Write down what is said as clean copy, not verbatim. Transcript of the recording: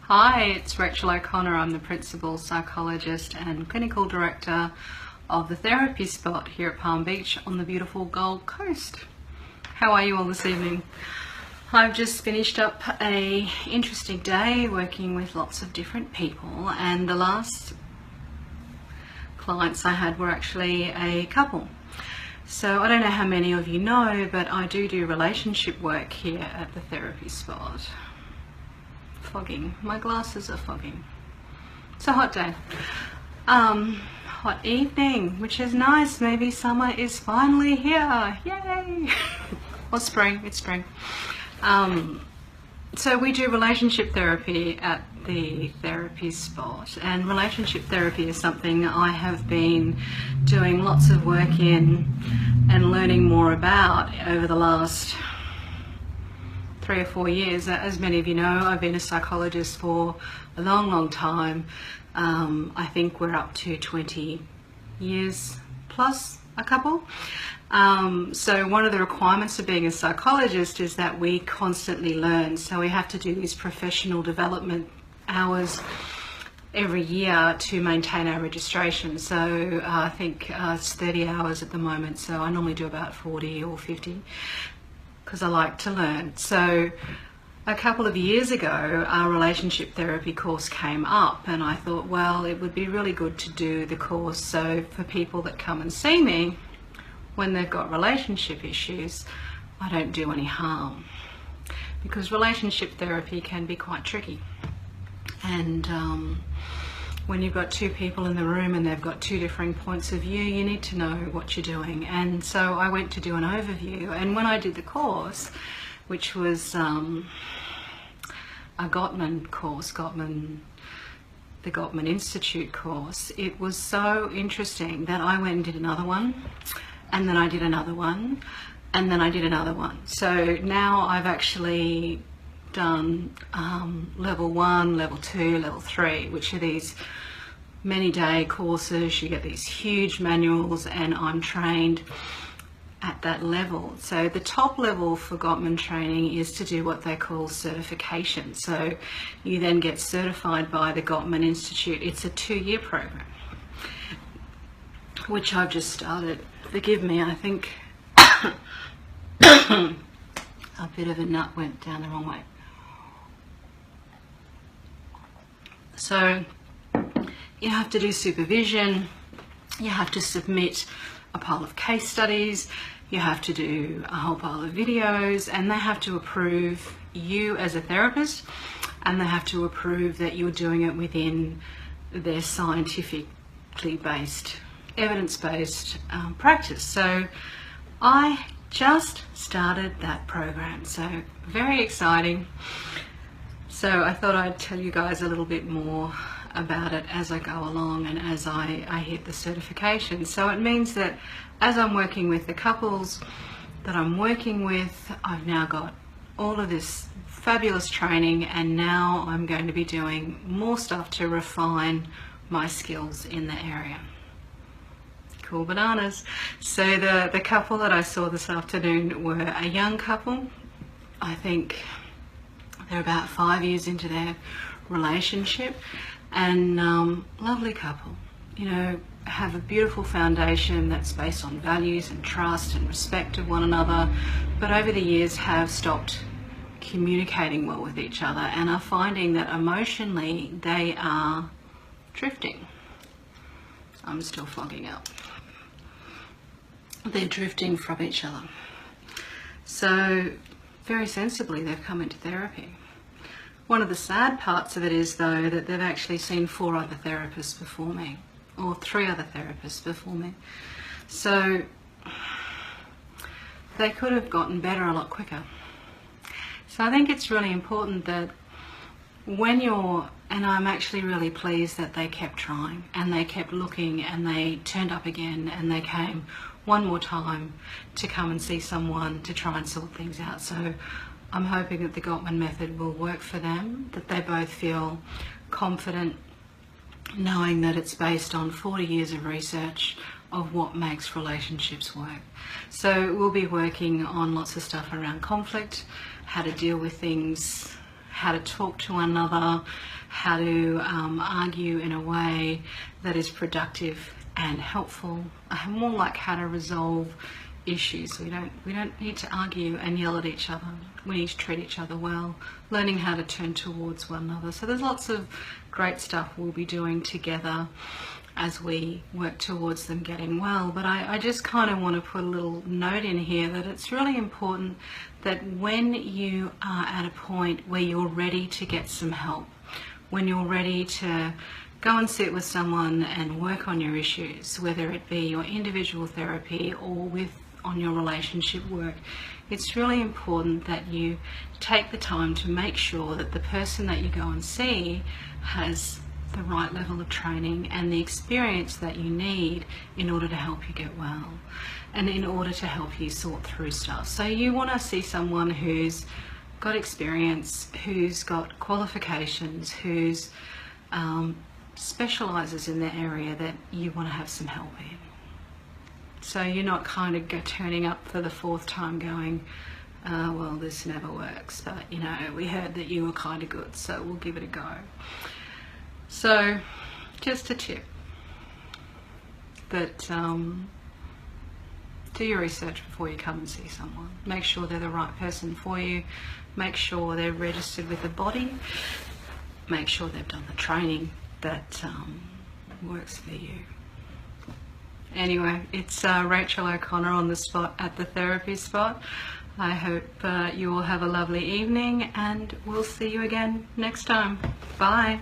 Hi, it's Rachael O'Connor. I'm the Principal Psychologist and Clinical Director of the Therapy Spot here at Palm Beach on the beautiful Gold Coast. How are you all this evening? I've just finished up a interesting day working with lots of different people, and the last clients I had were actually a couple. So I don't know how many of you know, but I do relationship work here at the Therapy Spot. Fogging. My glasses are fogging. It's a hot day. Hot evening, which is nice. Maybe summer is finally here. Yay! Or spring. It's spring. So we do relationship therapy at the Therapy Spot, and relationship therapy is something I have been doing lots of work in and learning more about over the last 3 or 4 years. As many of you know, I've been a psychologist for a long time. I think we're up to 20 years plus a couple. So one of the requirements of being a psychologist is that we constantly learn. So we have to do these professional development hours every year to maintain our registration. So I think it's 30 hours at the moment. So I normally do about 40 or 50 because I like to learn. So a couple of years ago, our relationship therapy course came up, and I thought, well, it would be really good to do the course so for people that come and see me when they've got relationship issues, I don't do any harm, because relationship therapy can be quite tricky. And when you've got two people in the room and they've got two differing points of view, you need to know what you're doing. And so I went to do an overview, and when I did the course, which was a Gottman course, the Gottman Institute course, it was so interesting that I went and did another one, and then I did another one, and then I did another one. So now I've actually done level 1, level 2, level 3, which are these many-day courses. You get these huge manuals, and I'm trained at that level. So the top level for Gottman training is to do what they call certification. So you then get certified by the Gottman Institute. It's a 2-year program, which I've just started. Forgive me, I think a bit of a nut went down the wrong way. So you have to do supervision, you have to submit a pile of case studies, you have to do a whole pile of videos, and they have to approve you as a therapist, and they have to approve that you're doing it within their scientifically based, evidence-based practice. So I just started that program, so very exciting. So I thought I'd tell you guys a little bit more about it as I go along and as I hit the certification. So it means that as I'm working with the couples that I'm working with, I've now got all of this fabulous training, and now I'm going to be doing more stuff to refine my skills in the area. Cool bananas. So the couple that I saw this afternoon were a young couple. I think they're about 5 years into their relationship, and lovely couple, you know, have a beautiful foundation that's based on values and trust and respect of one another, but over the years have stopped communicating well with each other and are finding that emotionally they are drifting. I'm still fogging up. They're drifting from each other. So very sensibly they've come into therapy. One of the sad parts of it is, though, that they've actually seen 4 other therapists before me, or 3 other therapists before me. So they could have gotten better a lot quicker. So I think it's really important that when you're, and I'm actually really pleased that they kept trying and they kept looking and they turned up again and they came one more time to come and see someone to try and sort things out. So I'm hoping that the Gottman method will work for them, that they both feel confident knowing that it's based on 40 years of research of what makes relationships work. So we'll be working on lots of stuff around conflict, how to deal with things, how to talk to one another, how to argue in a way that is productive and helpful, more like how to resolve issues. We don't need to argue and yell at each other. We need to treat each other well, learning how to turn towards one another. So there's lots of great stuff we'll be doing together as we work towards them getting well. But I just kind of want to put a little note in here that it's really important that when you are at a point where you're ready to get some help, when you're ready to go and sit with someone and work on your issues, whether it be your individual therapy or on your relationship work, it's really important that you take the time to make sure that the person that you go and see has the right level of training and the experience that you need in order to help you get well and in order to help you sort through stuff. So you want to see someone who's got experience, who's got qualifications, who's specializes in the area that you want to have some help in. So you're not kind of turning up for the fourth time going, well, this never works, but you know, we heard that you were kind of good, so we'll give it a go. So just a tip that do your research before you come and see someone. Make sure they're the right person for you. Make sure they're registered with the body. Make sure they've done the training that works for you. Anyway, it's Rachael O'Connor on the spot at the therapy spot. I hope you all have a lovely evening, and we'll see you again next time. Bye.